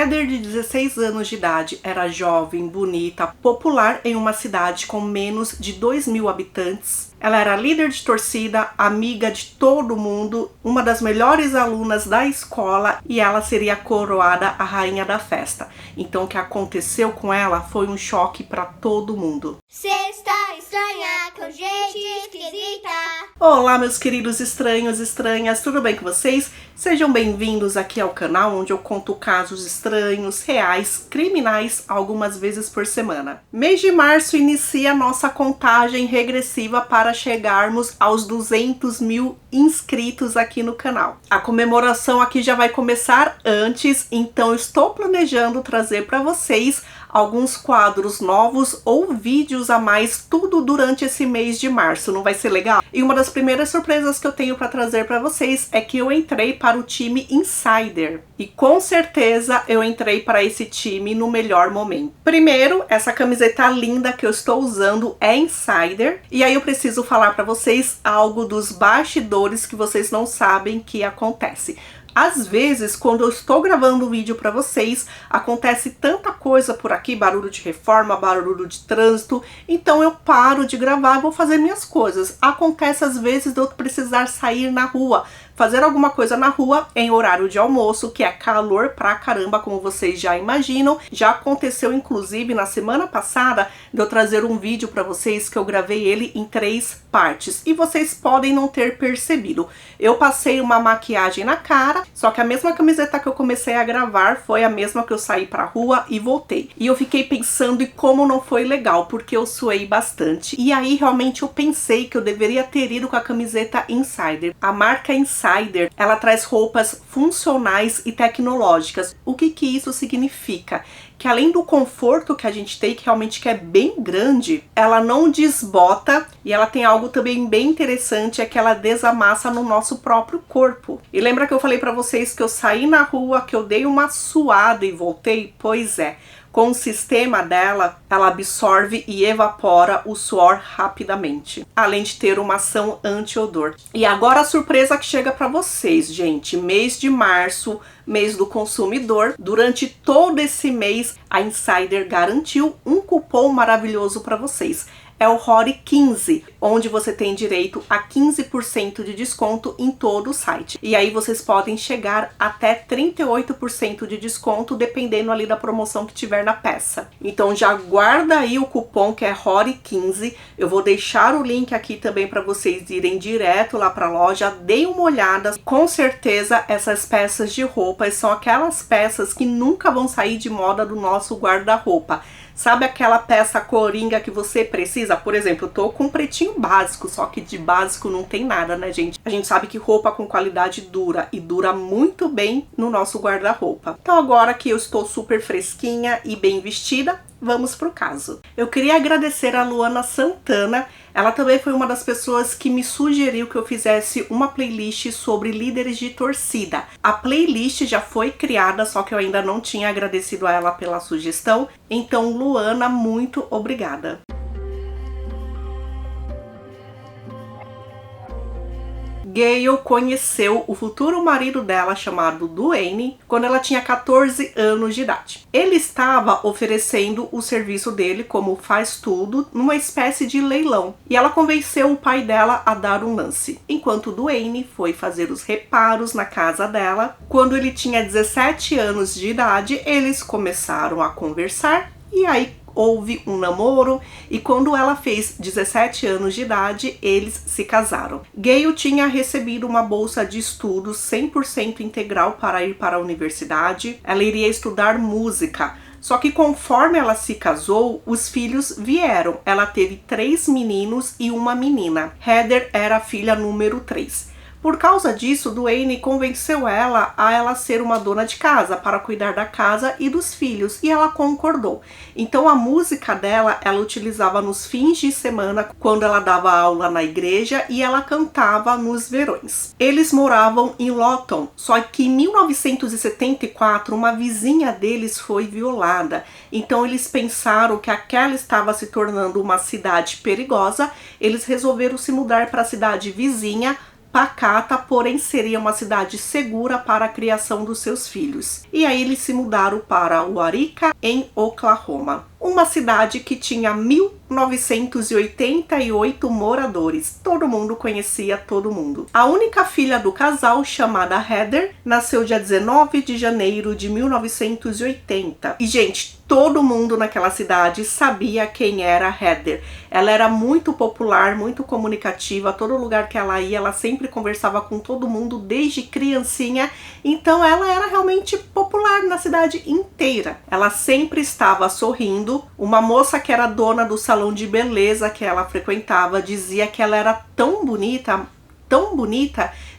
Heather, de 16 anos de idade, era jovem, bonita, popular em uma cidade com menos de 2.000 habitantes. Ela era líder de torcida, amiga de todo mundo, uma das melhores alunas da escola e ela seria coroada a rainha da festa. Então o que aconteceu com ela foi um choque para todo mundo. Cê está estranha, com gente esquisita. Olá, meus queridos estranhos e estranhas, tudo bem com vocês? Sejam bem-vindos aqui ao canal onde eu conto casos estranhos, reais, criminais, algumas vezes por semana. Mês de março inicia a nossa contagem regressiva para chegarmos aos 200.000 inscritos aqui no canal. A comemoração aqui já vai começar antes, então eu estou planejando trazer para vocês alguns quadros novos ou vídeos a mais, tudo durante esse mês de março. Não vai ser legal? E uma das primeiras surpresas que eu tenho para trazer para vocês é que eu entrei para o time Insider. E com certeza eu entrei para esse time no melhor momento. Primeiro, essa camiseta linda que eu estou usando é Insider. E aí eu preciso falar para vocês algo dos bastidores que vocês não sabem que acontece. Às vezes, quando eu estou gravando um vídeo para vocês, acontece tanta coisa por aqui, barulho de reforma, barulho de trânsito, então eu paro de gravar e vou fazer minhas coisas. Acontece às vezes de eu precisar sair na rua, fazer alguma coisa na rua em horário de almoço, que é calor pra caramba, como vocês já imaginam. Já aconteceu, inclusive, na semana passada, de eu trazer um vídeo pra vocês que eu gravei ele em 3 partes. E vocês podem não ter percebido. Eu passei uma maquiagem na cara, só que a mesma camiseta que eu comecei a gravar foi a mesma que eu saí pra rua e voltei. E eu fiquei pensando em como não foi legal, porque eu suei bastante. E aí, realmente, eu pensei que eu deveria ter ido com a camiseta Insider. A marca Insider, ela traz roupas funcionais e tecnológicas. O que isso significa? Que além do conforto que a gente tem, que realmente é bem grande, ela não desbota e ela tem algo também bem interessante, é que ela desamassa no nosso próprio corpo. E lembra que eu falei pra vocês que eu saí na rua, que eu dei uma suada e voltei? Pois é. Com o sistema dela, ela absorve e evapora o suor rapidamente, além de ter uma ação anti-odor. E agora a surpresa que chega para vocês, gente. Mês de março, mês do consumidor. Durante todo esse mês, a Insider garantiu um cupom maravilhoso para vocês. É o RORI15, onde você tem direito a 15% de desconto em todo o site. E aí vocês podem chegar até 38% de desconto, dependendo ali da promoção que tiver na peça. Então já guarda aí o cupom que é RORI15. Eu vou deixar o link aqui também para vocês irem direto lá para a loja. Deem uma olhada. Com certeza essas peças de roupas são aquelas peças que nunca vão sair de moda do nosso guarda-roupa. Sabe aquela peça coringa que você precisa? Por exemplo, eu tô com um pretinho básico, só que de básico não tem nada, né, gente? A gente sabe que roupa com qualidade dura e dura muito bem no nosso guarda-roupa. Então agora que eu estou super fresquinha e bem vestida, vamos pro caso. Eu queria agradecer a Luana Santana. Ela também foi uma das pessoas que me sugeriu que eu fizesse uma playlist sobre líderes de torcida. A playlist já foi criada, só que eu ainda não tinha agradecido a ela pela sugestão. Então, Luana, muito obrigada. Gayle conheceu o futuro marido dela, chamado Duane, quando ela tinha 14 anos de idade. Ele estava oferecendo o serviço dele como faz tudo numa espécie de leilão, e ela convenceu o pai dela a dar um lance. Enquanto Duane foi fazer os reparos na casa dela, quando ele tinha 17 anos de idade, eles começaram a conversar e aí houve um namoro, e quando ela fez 17 anos de idade, eles se casaram. Gayle tinha recebido uma bolsa de estudos 100% integral para ir para a universidade. Ela iria estudar música. Só que conforme ela se casou, os filhos vieram. Ela teve 3 meninos e uma menina. Heather era a filha número 3. Por causa disso, Duane convenceu ela a ela ser uma dona de casa, para cuidar da casa e dos filhos, e ela concordou. Então a música dela, ela utilizava nos fins de semana, quando ela dava aula na igreja, e ela cantava nos verões. Eles moravam em Lawton, só que em 1974, uma vizinha deles foi violada. Então eles pensaram que aquela estava se tornando uma cidade perigosa, eles resolveram se mudar para a cidade vizinha, pacata, porém seria uma cidade segura para a criação dos seus filhos. E aí eles se mudaram para Waurika, em Oklahoma. Uma cidade que tinha 1988 moradores. Todo mundo conhecia todo mundo. A única filha do casal, chamada Heather, nasceu dia 19 de janeiro de 1980. E, gente, todo mundo naquela cidade sabia quem era Heather. Ela era muito popular, muito comunicativa. Todo lugar que ela ia, ela sempre conversava com todo mundo desde criancinha. Então ela era realmente popular na cidade inteira. Ela sempre estava sorrindo. Uma moça que era dona do salão de beleza que ela frequentava dizia que ela era tão bonita,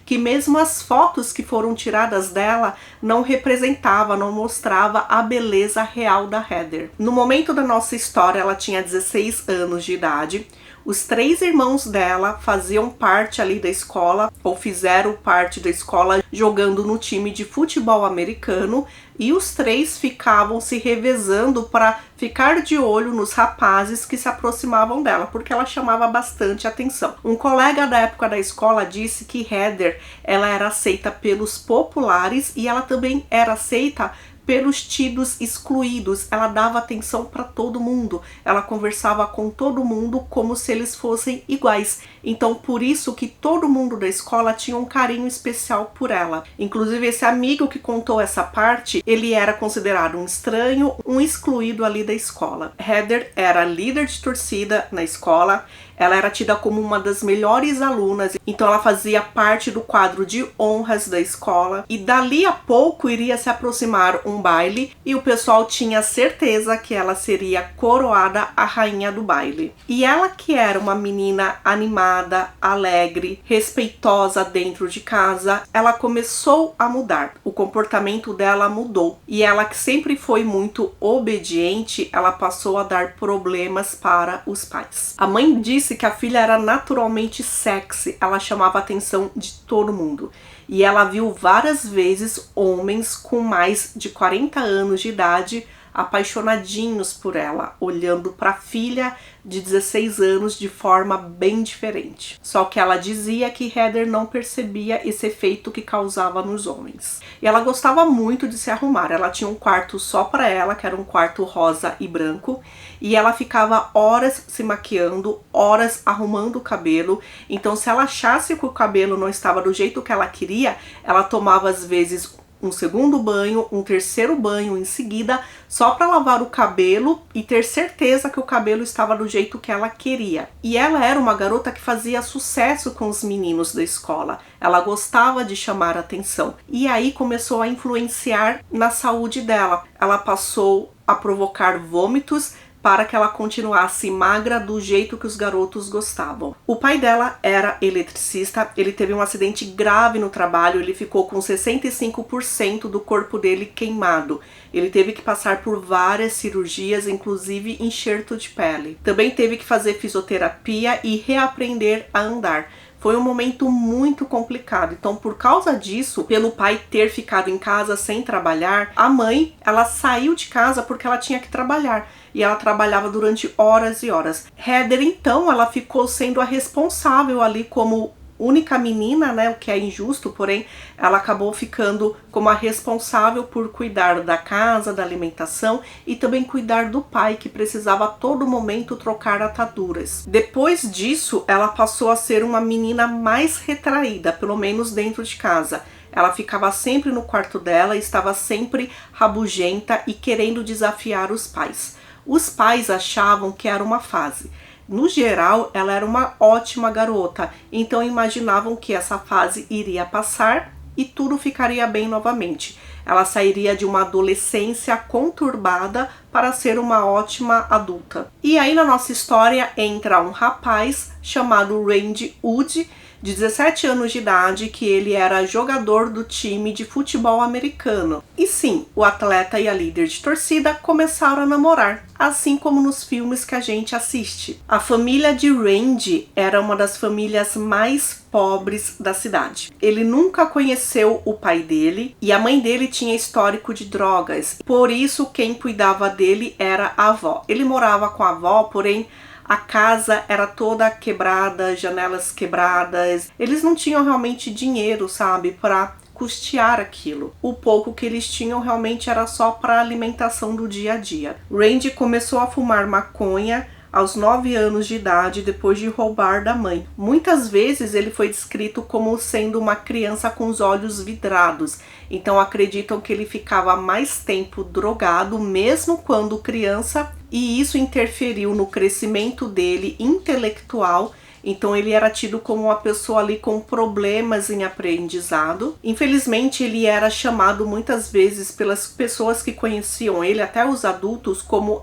que mesmo as fotos que foram tiradas dela não representava, não mostrava a beleza real da Heather. No momento da nossa história, ela tinha 16 anos de idade. Os 3 irmãos dela faziam parte ali da escola, ou fizeram parte da escola jogando no time de futebol americano, e os 3 ficavam se revezando para ficar de olho nos rapazes que se aproximavam dela, porque ela chamava bastante atenção. Um colega da época da escola disse que Heather, ela era aceita pelos populares e ela também era aceita pelos tidos excluídos. Ela dava atenção para todo mundo, ela conversava com todo mundo como se eles fossem iguais. Então por isso que todo mundo da escola tinha um carinho especial por ela. Inclusive esse amigo que contou essa parte, ele era considerado um estranho, um excluído ali da escola. Heather era líder de torcida na escola. Ela era tida como uma das melhores alunas, então ela fazia parte do quadro de honras da escola. E dali a pouco iria se aproximar um baile e o pessoal tinha certeza que ela seria coroada a rainha do baile. E ela, que era uma menina animada, alegre, respeitosa dentro de casa, ela começou a mudar. O comportamento dela mudou. E ela, que sempre foi muito obediente, ela passou a dar problemas para os pais. A mãe disse que a filha era naturalmente sexy, ela chamava a atenção de todo mundo. E ela viu várias vezes homens com mais de 40 anos de idade apaixonadinhos por ela, olhando para a filha de 16 anos de forma bem diferente. Só que ela dizia que Heather não percebia esse efeito que causava nos homens. E ela gostava muito de se arrumar. Ela tinha um quarto só para ela, que era um quarto rosa e branco, e ela ficava horas se maquiando, horas arrumando o cabelo. Então, se ela achasse que o cabelo não estava do jeito que ela queria, ela tomava às vezes um segundo banho, um terceiro banho em seguida, só para lavar o cabelo e ter certeza que o cabelo estava do jeito que ela queria. E ela era uma garota que fazia sucesso com os meninos da escola. Ela gostava de chamar atenção. E aí começou a influenciar na saúde dela. Ela passou a provocar vômitos para que ela continuasse magra do jeito que os garotos gostavam. O pai dela era eletricista, ele teve um acidente grave no trabalho, ele ficou com 65% do corpo dele queimado. Ele teve que passar por várias cirurgias, inclusive enxerto de pele. Também teve que fazer fisioterapia e reaprender a andar. Foi um momento muito complicado. Então, por causa disso, pelo pai ter ficado em casa sem trabalhar, a mãe, ela saiu de casa porque ela tinha que trabalhar. E ela trabalhava durante horas e horas. Heather, então, ela ficou sendo a responsável ali como única menina, né, o que é injusto, porém ela acabou ficando como a responsável por cuidar da casa, da alimentação e também cuidar do pai, que precisava a todo momento trocar ataduras. Depois disso, ela passou a ser uma menina mais retraída, pelo menos dentro de casa. Ela ficava sempre no quarto dela, estava sempre rabugenta e querendo desafiar os pais. Os pais achavam que era uma fase. No geral, ela era uma ótima garota, então imaginavam que essa fase iria passar e tudo ficaria bem novamente. Ela sairia de uma adolescência conturbada para ser uma ótima adulta. E aí na nossa história entra um rapaz chamado Randy Wood, de 17 anos de idade, que ele era jogador do time de futebol americano. E sim, o atleta e a líder de torcida começaram a namorar, assim como nos filmes que a gente assiste. A família de Randy era uma das famílias mais pobres da cidade. Ele nunca conheceu o pai dele e a mãe dele tinha histórico de drogas. Por isso, quem cuidava dele era a avó. Ele morava com a avó, porém A casa era toda quebrada, janelas quebradas. Eles não tinham realmente dinheiro, sabe, para custear aquilo. O pouco que eles tinham realmente era só para alimentação do dia a dia. Randy começou a fumar maconha aos 9 anos de idade, depois de roubar da mãe. Muitas vezes ele foi descrito como sendo uma criança com os olhos vidrados, então acreditam que ele ficava mais tempo drogado mesmo quando criança, e isso interferiu no crescimento dele intelectual. Então ele era tido como uma pessoa ali com problemas em aprendizado. Infelizmente ele era chamado muitas vezes pelas pessoas que conheciam ele, até os adultos, como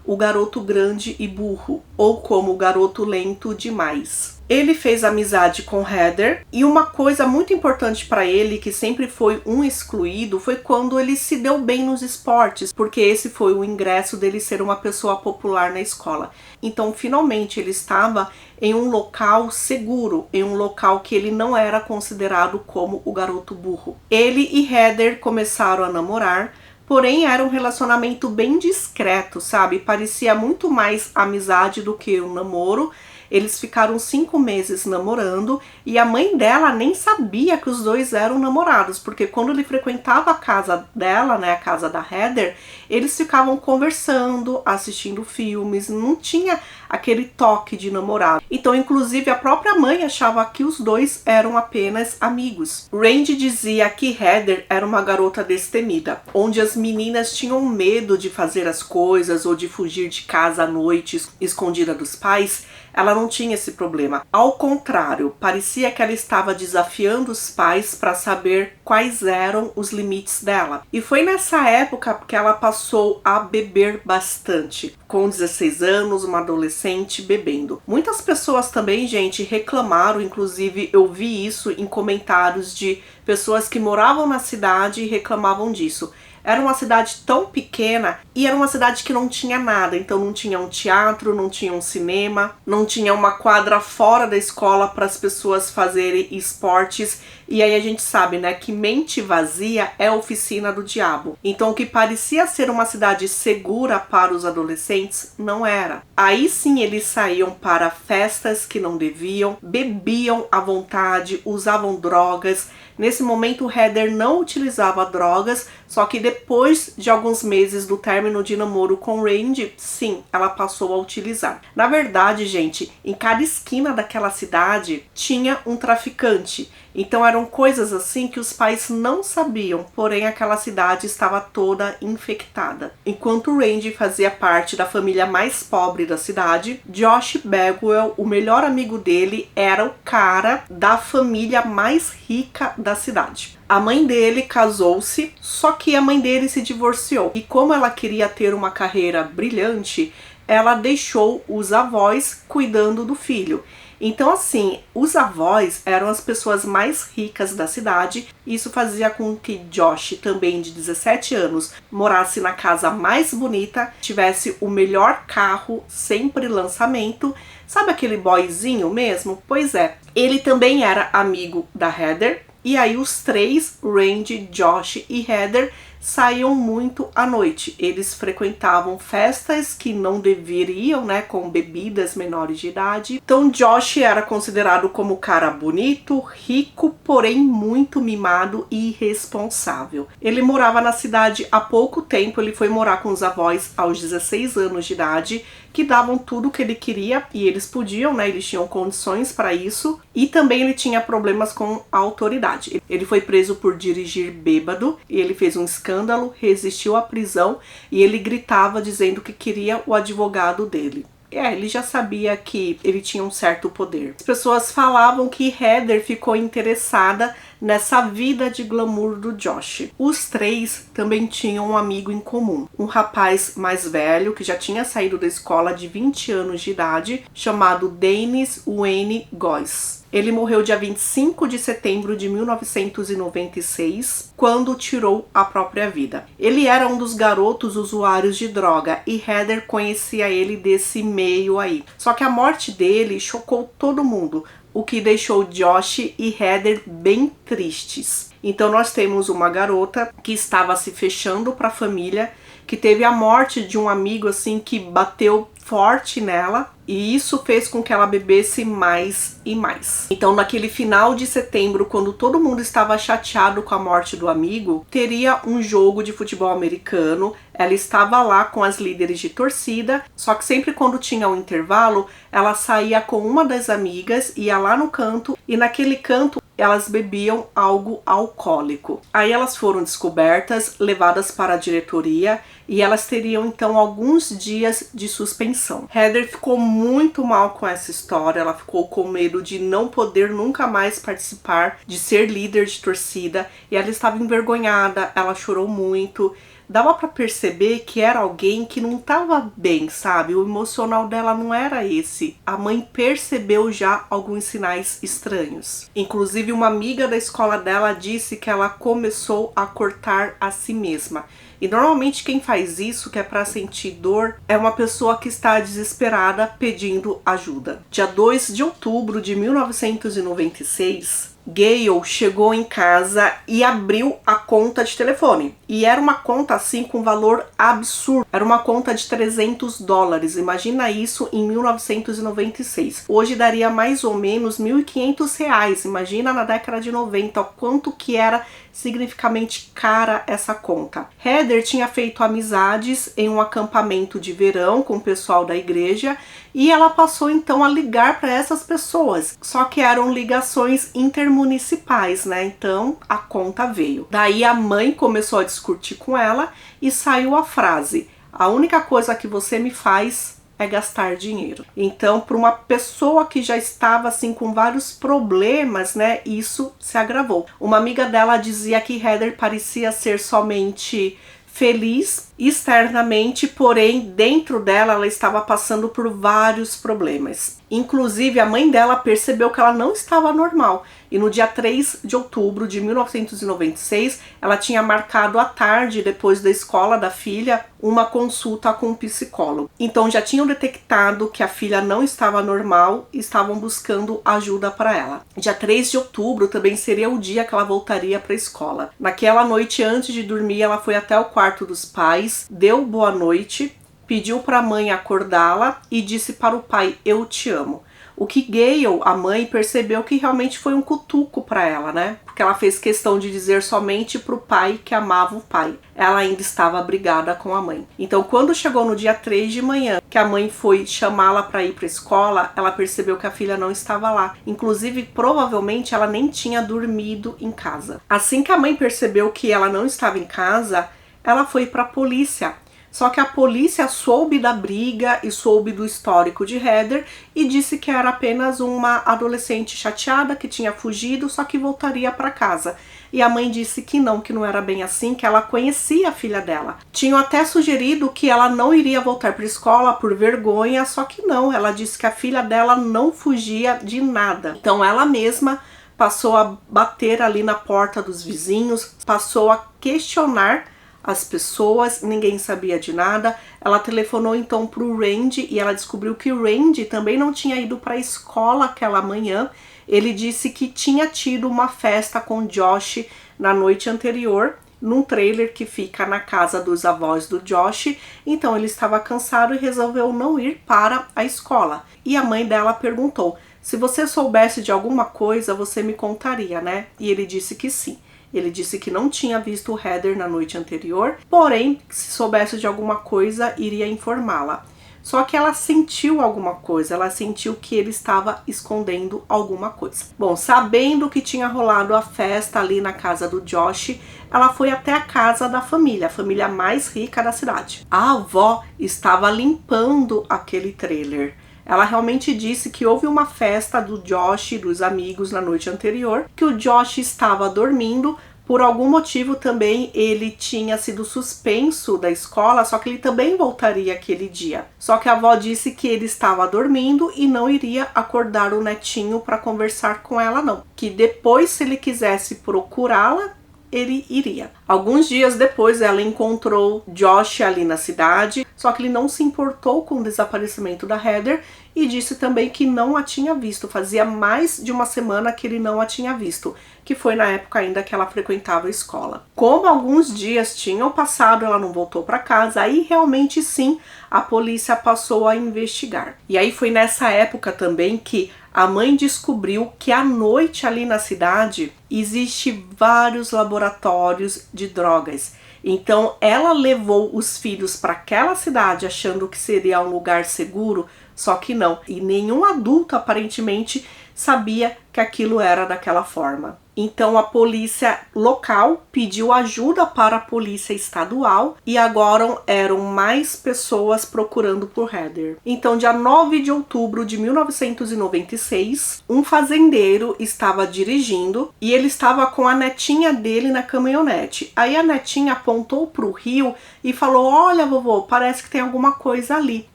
o garoto grande e burro, ou como o garoto lento demais. Ele fez amizade com Heather, e uma coisa muito importante para ele, que sempre foi um excluído, foi quando ele se deu bem nos esportes, porque esse foi o ingresso dele ser uma pessoa popular na escola. Então, finalmente, ele estava em um local seguro, em um local que ele não era considerado como o garoto burro. Ele e Heather começaram a namorar, porém era um relacionamento bem discreto, sabe? Parecia muito mais amizade do que um namoro. Eles ficaram 5 meses namorando e a mãe dela nem sabia que os dois eram namorados, porque quando ele frequentava a casa dela, né, a casa da Heather, eles ficavam conversando, assistindo filmes, não tinha aquele toque de namorado. Então, inclusive, a própria mãe achava que os dois eram apenas amigos. Randy dizia que Heather era uma garota destemida, onde as meninas tinham medo de fazer as coisas ou de fugir de casa à noite, escondida dos pais. Ela não tinha esse problema. Ao contrário, parecia que ela estava desafiando os pais para saber quais eram os limites dela. E foi nessa época que ela passou a beber bastante. Com 16 anos, uma adolescente bebendo. Muitas pessoas também, gente, reclamaram, inclusive eu vi isso em comentários de pessoas que moravam na cidade e reclamavam disso. Era uma cidade tão pequena e era uma cidade que não tinha nada. Então não tinha um teatro, não tinha um cinema, não tinha uma quadra fora da escola para as pessoas fazerem esportes. E aí a gente sabe, né, que mente vazia é a oficina do diabo. Então o que parecia ser uma cidade segura para os adolescentes, não era. Aí sim eles saíam para festas que não deviam, bebiam à vontade, usavam drogas. Nesse momento, Heather não utilizava drogas, só que depois de alguns meses do término de namoro com Randy, sim, ela passou a utilizar. Na verdade, gente, em cada esquina daquela cidade tinha um traficante. Então eram coisas assim que os pais não sabiam, porém aquela cidade estava toda infectada. Enquanto Randy fazia parte da família mais pobre da cidade, Josh Bagwell, o melhor amigo dele, era o cara da família mais rica da cidade. A mãe dele casou-se, só que a mãe dele se divorciou. E como ela queria ter uma carreira brilhante, ela deixou os avós cuidando do filho. Então, assim, os avós eram as pessoas mais ricas da cidade. Isso fazia com que Josh, também de 17 anos, morasse na casa mais bonita, tivesse o melhor carro, sempre lançamento. Sabe aquele boyzinho mesmo? Pois é, ele também era amigo da Heather. E aí os três, Randy, Josh e Heather, saíam muito à noite. Eles frequentavam festas que não deveriam, né, com bebidas menores de idade. Então Josh era considerado como cara bonito, rico, porém muito mimado e irresponsável. Ele morava na cidade há pouco tempo, ele foi morar com os avós aos 16 anos de idade, que davam tudo o que ele queria e eles podiam, né, eles tinham condições para isso. E também ele tinha problemas com a autoridade. Ele foi preso por dirigir bêbado e ele fez um escândalo, resistiu à prisão e ele gritava dizendo que queria o advogado dele. Ele já sabia que ele tinha um certo poder. As pessoas falavam que Heather ficou interessada nessa vida de glamour do Josh. Os três também tinham um amigo em comum, um rapaz mais velho que já tinha saído da escola de 20 anos de idade, chamado Dennis Wayne Goss. Ele morreu dia 25 de setembro de 1996, quando tirou a própria vida. Ele era um dos garotos usuários de droga e Heather conhecia ele desse meio aí. Só que a morte dele chocou todo mundo, o que deixou Josh e Heather bem tristes. Então nós temos uma garota que estava se fechando para a família, que teve a morte de um amigo assim que bateu forte nela e isso fez com que ela bebesse mais e mais. Então, naquele final de setembro, quando todo mundo estava chateado com a morte do amigo, teria um jogo de futebol americano. Ela estava lá com as líderes de torcida, só que sempre quando tinha um intervalo, ela saía com uma das amigas, ia lá no canto e naquele canto elas bebiam algo alcoólico. Aí elas foram descobertas, levadas para a diretoria e elas teriam então alguns dias de suspensão. Heather ficou muito mal com essa história, ela ficou com medo de não poder nunca mais participar, de ser líder de torcida e ela estava envergonhada, ela chorou muito. Dava pra perceber que era alguém que não tava bem, sabe? O emocional dela não era esse. A mãe percebeu já alguns sinais estranhos. Inclusive, uma amiga da escola dela disse que ela começou a cortar a si mesma. E normalmente quem faz isso, que é para sentir dor, é uma pessoa que está desesperada pedindo ajuda. Dia 2 de outubro de 1996, Gayle chegou em casa e abriu a conta de telefone. E era uma conta assim com valor absurdo. Era uma conta de $300. Imagina isso em 1996. Hoje daria mais ou menos R$1.500. Imagina na década de 90 o quanto que era significativamente cara essa conta. Heather tinha feito amizades em um acampamento de verão com o pessoal da igreja e ela passou então a ligar para essas pessoas. Só que eram ligações intermunicipais, né? Então a conta veio. Daí a mãe começou a discutir com ela e saiu a frase: "A única coisa que você me faz é gastar dinheiro". Então, para uma pessoa que já estava assim com vários problemas, né, isso se agravou. Uma amiga dela dizia que Heather parecia ser somente feliz externamente, porém dentro dela ela estava passando por vários problemas. Inclusive a mãe dela percebeu que ela não estava normal e no dia 3 de outubro de 1996 ela tinha marcado à tarde, depois da escola da filha, uma consulta com um psicólogo. Então já tinham detectado que a filha não estava normal e estavam buscando ajuda para ela. Dia 3 de outubro também seria o dia que ela voltaria para a escola. Naquela noite, antes de dormir, ela foi até o quarto dos pais, deu boa noite, pediu para a mãe acordá-la e disse para o pai: "Eu te amo". O que Gayle, a mãe, percebeu que realmente foi um cutuco para ela, né? Porque ela fez questão de dizer somente para o pai que amava o pai. Ela ainda estava brigada com a mãe. Então, quando chegou no dia 3 de manhã, que a mãe foi chamá-la para ir para a escola, ela percebeu que a filha não estava lá. Inclusive, provavelmente, ela nem tinha dormido em casa. Assim que a mãe percebeu que ela não estava em casa, ela foi para a polícia. Só que a polícia soube da briga e soube do histórico de Heather e disse que era apenas uma adolescente chateada que tinha fugido, só que voltaria para casa. E a mãe disse que não era bem assim, que ela conhecia a filha dela. Tinham até sugerido que ela não iria voltar para a escola por vergonha, só que não, ela disse que a filha dela não fugia de nada. Então ela mesma passou a bater ali na porta dos vizinhos, passou a questionar as pessoas, ninguém sabia de nada. Ela telefonou então para o Randy e ela descobriu que o Randy também não tinha ido para a escola aquela manhã. Ele disse que tinha tido uma festa com Josh na noite anterior, num trailer que fica na casa dos avós do Josh. Então ele estava cansado e resolveu não ir para a escola. E a mãe dela perguntou: "Se você soubesse de alguma coisa, você me contaria, né?" E ele disse que sim. Ele disse que não tinha visto o Heather na noite anterior, porém, se soubesse de alguma coisa, iria informá-la. Só que ela sentiu alguma coisa, ela sentiu que ele estava escondendo alguma coisa. Bom, sabendo que tinha rolado a festa ali na casa do Josh, ela foi até a casa da família, a família mais rica da cidade. A avó estava limpando aquele trailer. Ela realmente disse que houve uma festa do Josh e dos amigos na noite anterior, que o Josh estava dormindo. Por algum motivo também ele tinha sido suspenso da escola, só que ele também voltaria aquele dia. Só que a avó disse que ele estava dormindo e não iria acordar o netinho para conversar com ela não. Que depois, se ele quisesse procurá-la, ele iria. Alguns dias depois ela encontrou Josh ali na cidade, só que ele não se importou com o desaparecimento da Heather e disse também que não a tinha visto. Fazia mais de uma semana que ele não a tinha visto, que foi na época ainda que ela frequentava a escola. Como alguns dias tinham passado, ela não voltou para casa, aí realmente sim, a polícia passou a investigar. E aí foi nessa época também que a mãe descobriu que à noite ali na cidade existe vários laboratórios de drogas. Então ela levou os filhos para aquela cidade achando que seria um lugar seguro, só que não. E nenhum adulto aparentemente sabia que aquilo era daquela forma. Então a polícia local pediu ajuda para a polícia estadual e agora eram mais pessoas procurando por Heather. Então, dia 9 de outubro de 1996, um fazendeiro estava dirigindo e ele estava com a netinha dele na caminhonete. Aí a netinha apontou para o rio e falou: "Olha, vovô, parece que tem alguma coisa ali."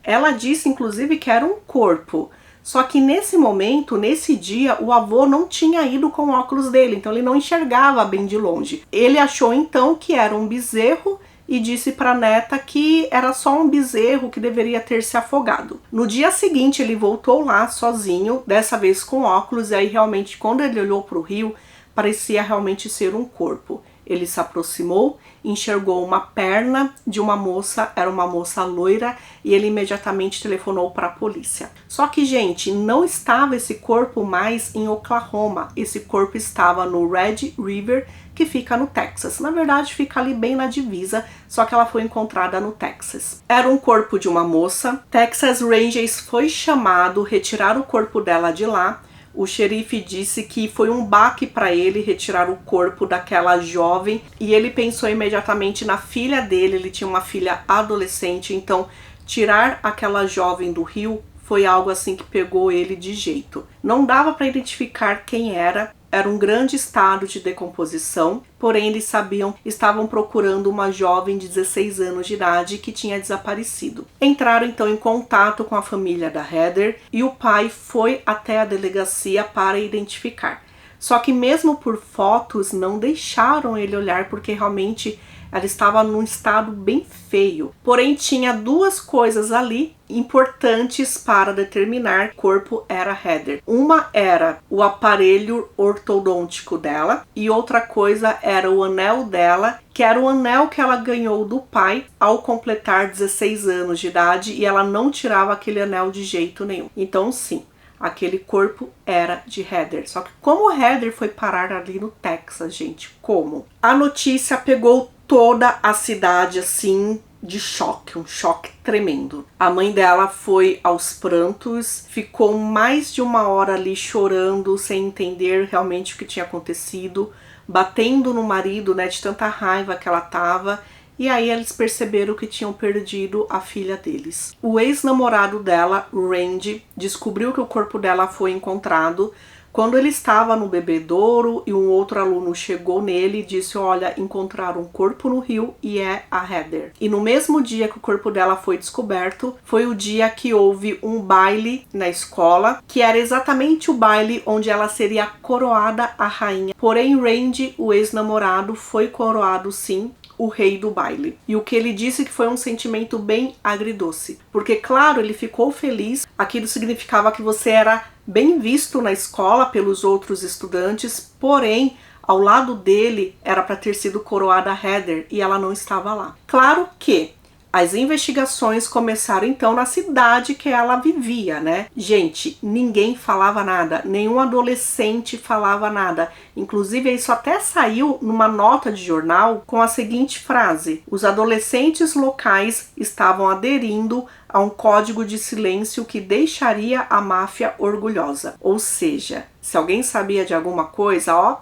Ela disse inclusive que era um corpo. Só que nesse momento, nesse dia, o avô não tinha ido com o óculos dele, então ele não enxergava bem de longe. Ele achou então que era um bezerro e disse para a neta que era só um bezerro que deveria ter se afogado. No dia seguinte ele voltou lá sozinho, dessa vez com óculos, e aí realmente quando ele olhou para o rio, parecia realmente ser um corpo. Ele se aproximou, enxergou uma perna de uma moça, era uma moça loira, e ele imediatamente telefonou para a polícia. Só que, gente, não estava esse corpo mais em Oklahoma, esse corpo estava no Red River, que fica no Texas. Na verdade, fica ali bem na divisa, só que ela foi encontrada no Texas. Era um corpo de uma moça. Texas Rangers foi chamado, retirar o corpo dela de lá. O xerife disse que foi um baque para ele retirar o corpo daquela jovem e ele pensou imediatamente na filha dele. Ele tinha uma filha adolescente, então tirar aquela jovem do rio foi algo assim que pegou ele de jeito. Não dava para identificar quem era. Era um grande estado de decomposição, porém eles estavam procurando uma jovem de 16 anos de idade que tinha desaparecido. Entraram então em contato com a família da Heather e o pai foi até a delegacia para identificar. Só que mesmo por fotos não deixaram ele olhar porque realmente ela estava num estado bem feio. Porém tinha duas coisas ali importantes para determinar que o corpo era Heather. Uma era o aparelho ortodôntico dela e outra coisa era o anel dela, que era o anel que ela ganhou do pai ao completar 16 anos de idade e ela não tirava aquele anel de jeito nenhum. Então sim, aquele corpo era de Heather. Só que como Heather foi parar ali no Texas, gente? Como? A notícia pegou toda a cidade assim de choque, um choque tremendo. A mãe dela foi aos prantos, ficou mais de uma hora ali chorando, sem entender realmente o que tinha acontecido, batendo no marido, né, de tanta raiva que ela tava. E aí eles perceberam que tinham perdido a filha deles. O ex-namorado dela, Randy, descobriu que o corpo dela foi encontrado quando ele estava no bebedouro e um outro aluno chegou nele e disse: "Olha, encontraram um corpo no rio e é a Heather." E no mesmo dia que o corpo dela foi descoberto, foi o dia que houve um baile na escola, que era exatamente o baile onde ela seria coroada a rainha. Porém, Randy, o ex-namorado, foi coroado sim, o rei do baile. E o que ele disse que foi um sentimento bem agridoce. Porque, claro, ele ficou feliz. Aquilo significava que você era bem visto na escola pelos outros estudantes, porém, ao lado dele era para ter sido coroada Heather e ela não estava lá. Claro que as investigações começaram então na cidade que ela vivia, né? Gente, ninguém falava nada, nenhum adolescente falava nada. Inclusive, isso até saiu numa nota de jornal com a seguinte frase: "Os adolescentes locais estavam aderindo a um código de silêncio que deixaria a máfia orgulhosa." Ou seja, se alguém sabia de alguma coisa, ó,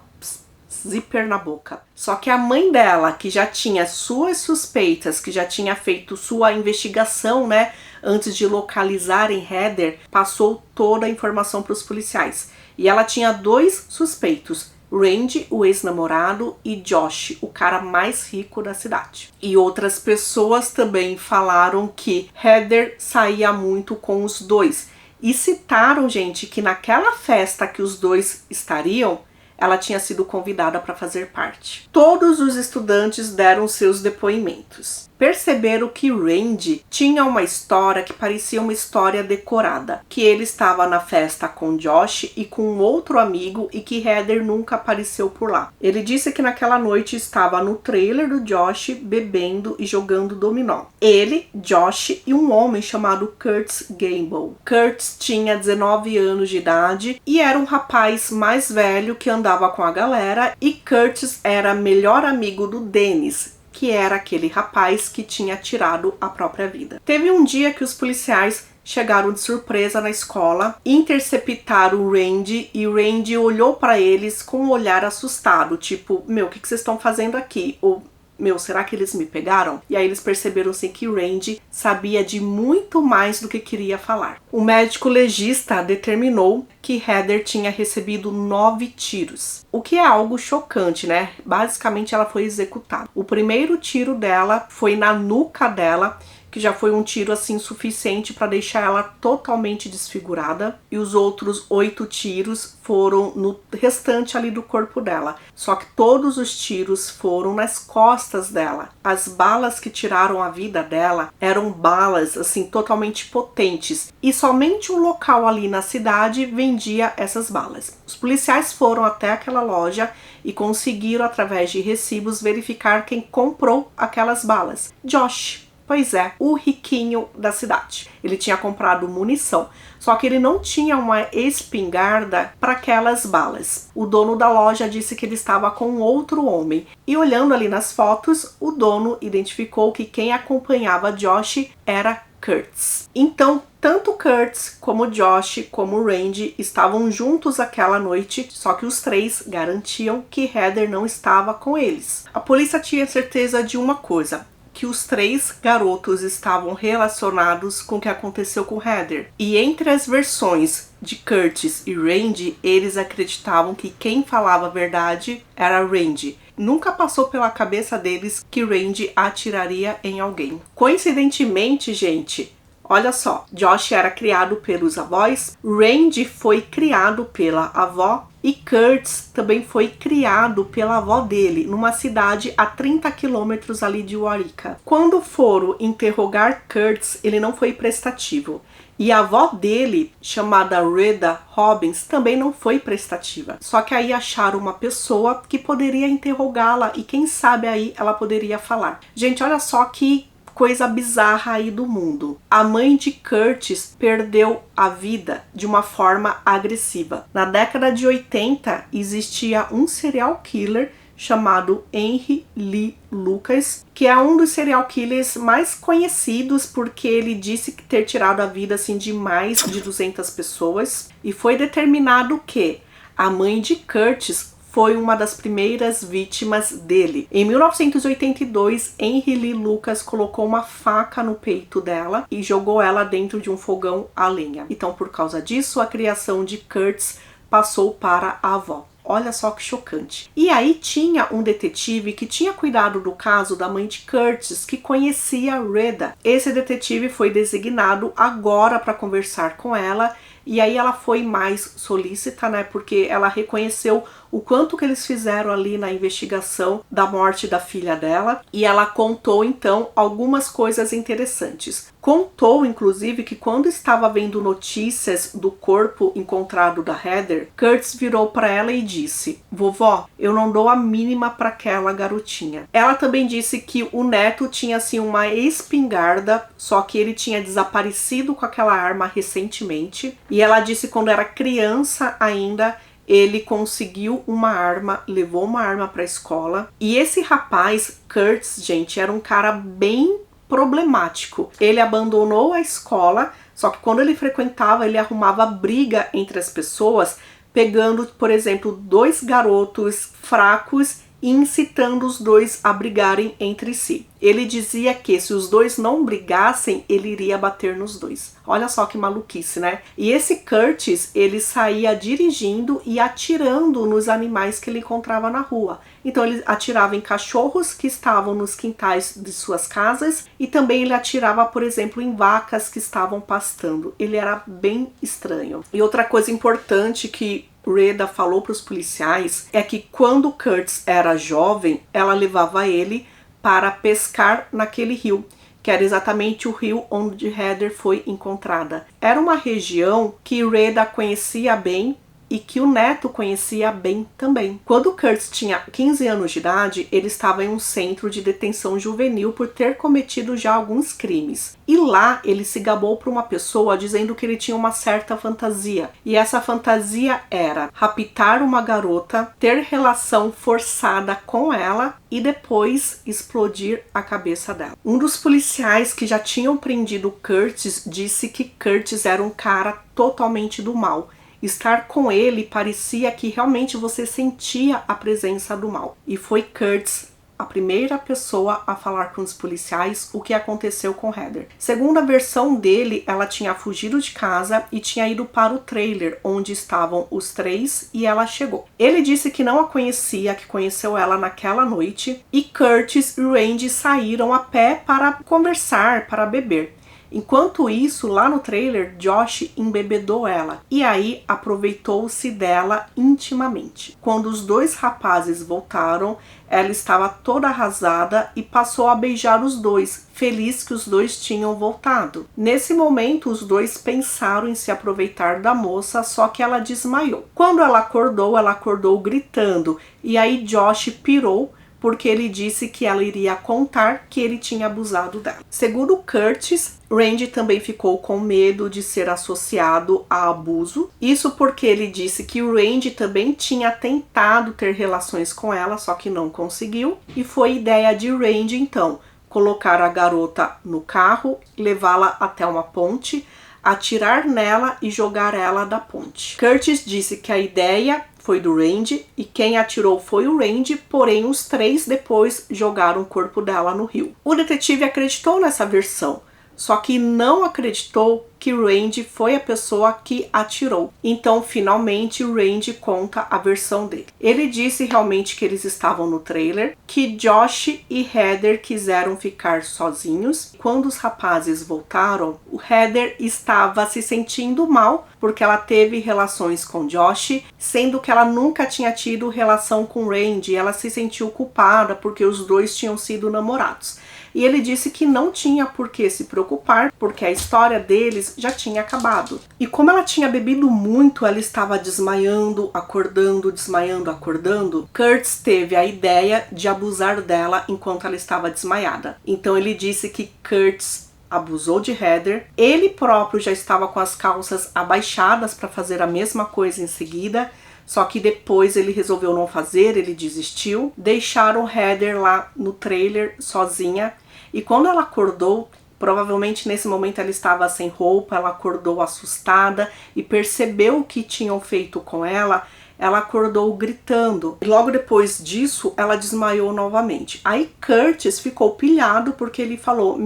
zíper na boca. Só que a mãe dela, que já tinha suas suspeitas, que já tinha feito sua investigação, né, antes de localizarem Heather, passou toda a informação para os policiais. E ela tinha dois suspeitos: Randy, o ex-namorado, e Josh, o cara mais rico da cidade. E outras pessoas também falaram que Heather saía muito com os dois. E citaram, gente, que naquela festa que os dois estariam, ela tinha sido convidada para fazer parte. Todos os estudantes deram seus depoimentos. Perceberam que Randy tinha uma história que parecia uma história decorada, que ele estava na festa com Josh e com um outro amigo e que Heather nunca apareceu por lá. Ele disse que naquela noite estava no trailer do Josh bebendo e jogando dominó. Ele, Josh e um homem chamado Curtis Gamble. Curtis tinha 19 anos de idade e era um rapaz mais velho que andava com a galera, e Curtis era melhor amigo do Dennis, que era aquele rapaz que tinha tirado a própria vida. Teve um dia que os policiais chegaram de surpresa na escola, interceptaram o Randy e o Randy olhou para eles com um olhar assustado, tipo, meu, o que vocês estão fazendo aqui? Ou, meu, será que eles me pegaram? E aí eles perceberam assim que o Randy sabia de muito mais do que queria falar. O médico legista determinou que Heather tinha recebido 9 tiros, o que é algo chocante, né? Basicamente ela foi executada. O primeiro tiro dela foi na nuca dela, que já foi um tiro assim suficiente para deixar ela totalmente desfigurada, e os outros 8 tiros foram no restante ali do corpo dela. Só que todos os tiros foram nas costas dela. As balas que tiraram a vida dela eram balas assim totalmente potentes, e somente um local ali na cidade vendia essas balas. Os policiais foram até aquela loja e conseguiram, através de recibos, verificar quem comprou aquelas balas. Josh. Pois é, o riquinho da cidade. Ele tinha comprado munição, só que ele não tinha uma espingarda para aquelas balas. O dono da loja disse que ele estava com outro homem. E olhando ali nas fotos, o dono identificou que quem acompanhava Josh era Curtis. Então, tanto Curtis como Josh como Randy estavam juntos aquela noite, só que os três garantiam que Heather não estava com eles. A polícia tinha certeza de uma coisa: que os 3 garotos estavam relacionados com o que aconteceu com Heather. E entre as versões de Curtis e Randy, eles acreditavam que quem falava a verdade era Randy. Nunca passou pela cabeça deles que Randy atiraria em alguém. Coincidentemente, gente, olha só, Josh era criado pelos avós, Randy foi criado pela avó, e Curtis também foi criado pela avó dele, numa cidade a 30 quilômetros ali de Waurika. Quando foram interrogar Curtis, ele não foi prestativo. E a avó dele, chamada Rheda Robbins, também não foi prestativa. Só que aí acharam uma pessoa que poderia interrogá-la e quem sabe aí ela poderia falar. Gente, olha só que coisa bizarra aí do mundo. A mãe de Curtis perdeu a vida de uma forma agressiva. Na década de 80 existia um serial killer chamado Henry Lee Lucas, que é um dos serial killers mais conhecidos porque ele disse ter tirado a vida assim de mais de 200 pessoas, e foi determinado que a mãe de Curtis foi uma das primeiras vítimas dele. Em 1982, Henry Lee Lucas colocou uma faca no peito dela e jogou ela dentro de um fogão a lenha. Então, por causa disso, a criação de Curtis passou para a avó. Olha só que chocante. E aí tinha um detetive que tinha cuidado do caso da mãe de Curtis, que conhecia a Rheda. Esse detetive foi designado agora para conversar com ela, e aí ela foi mais solícita, né? Porque ela reconheceu o quanto que eles fizeram ali na investigação da morte da filha dela, e ela contou então algumas coisas interessantes. Contou, inclusive, que quando estava vendo notícias do corpo encontrado da Heather, Curtis virou para ela e disse: "Vovó, eu não dou a mínima para aquela garotinha." Ela também disse que o neto tinha assim uma espingarda, só que ele tinha desaparecido com aquela arma recentemente. E ela disse que quando era criança ainda, ele conseguiu uma arma, levou uma arma para a escola. E esse rapaz, Curtis, gente, era um cara bem problemático. Ele abandonou a escola, só que quando ele frequentava, ele arrumava briga entre as pessoas, pegando, por exemplo, 2 garotos fracos e incitando os 2 a brigarem entre si. Ele dizia que se os 2 não brigassem, ele iria bater nos 2. Olha só que maluquice, né? E esse Curtis, ele saía dirigindo e atirando nos animais que ele encontrava na rua. Então ele atirava em cachorros que estavam nos quintais de suas casas, e também ele atirava, por exemplo, em vacas que estavam pastando. Ele era bem estranho. E outra coisa importante que Rheda falou para os policiais é que quando Curtis era jovem, ela levava ele para pescar naquele rio, que era exatamente o rio onde Heather foi encontrada. Era uma região que Rheda conhecia bem e que o neto conhecia bem também. Quando Curtis tinha 15 anos de idade, ele estava em um centro de detenção juvenil por ter cometido já alguns crimes. E lá ele se gabou para uma pessoa dizendo que ele tinha uma certa fantasia. E essa fantasia era raptar uma garota, ter relação forçada com ela e depois explodir a cabeça dela. Um dos policiais que já tinham prendido Curtis disse que Curtis era um cara totalmente do mal. Estar com ele parecia que realmente você sentia a presença do mal. E foi Curtis a primeira pessoa a falar com os policiais o que aconteceu com Heather. Segundo a versão dele, ela tinha fugido de casa e tinha ido para o trailer onde estavam os três e ela chegou. Ele disse que não a conhecia, que conheceu ela naquela noite, e Curtis e Randy saíram a pé para conversar, para beber. Enquanto isso, lá no trailer, Josh embebedou ela e aí aproveitou-se dela intimamente. Quando os dois rapazes voltaram, ela estava toda arrasada e passou a beijar os dois, feliz que os dois tinham voltado. Nesse momento, os dois pensaram em se aproveitar da moça, só que ela desmaiou. Quando ela acordou gritando e aí Josh pirou, porque ele disse que ela iria contar que ele tinha abusado dela. Segundo Curtis, Randy também ficou com medo de ser associado a abuso. Isso porque ele disse que o Randy também tinha tentado ter relações com ela, só que não conseguiu. E foi ideia de Randy, então, colocar a garota no carro, levá-la até uma ponte, atirar nela e jogar ela da ponte. Curtis disse que a ideia foi do Randy e quem atirou foi o Randy, porém os três depois jogaram o corpo dela no rio. O detetive acreditou nessa versão, só que não acreditou que Randy foi a pessoa que atirou. Então, finalmente, o Randy conta a versão dele. Ele disse realmente que eles estavam no trailer, que Josh e Heather quiseram ficar sozinhos. Quando os rapazes voltaram, o Heather estava se sentindo mal porque ela teve relações com Josh, sendo que ela nunca tinha tido relação com Randy. Ela se sentiu culpada porque os dois tinham sido namorados. E ele disse que não tinha por que se preocupar, porque a história deles já tinha acabado. E como ela tinha bebido muito, ela estava desmaiando, acordando, desmaiando, acordando. Curtis teve a ideia de abusar dela enquanto ela estava desmaiada. Então ele disse que Curtis abusou de Heather. Ele próprio já estava com as calças abaixadas para fazer a mesma coisa em seguida. Só que depois ele resolveu não fazer, ele desistiu. Deixaram Heather lá no trailer sozinha. E quando ela acordou, provavelmente nesse momento ela estava sem roupa, ela acordou assustada e percebeu o que tinham feito com ela. Ela acordou gritando. E logo depois disso, ela desmaiou novamente. Aí Curtis ficou pilhado porque ele falou,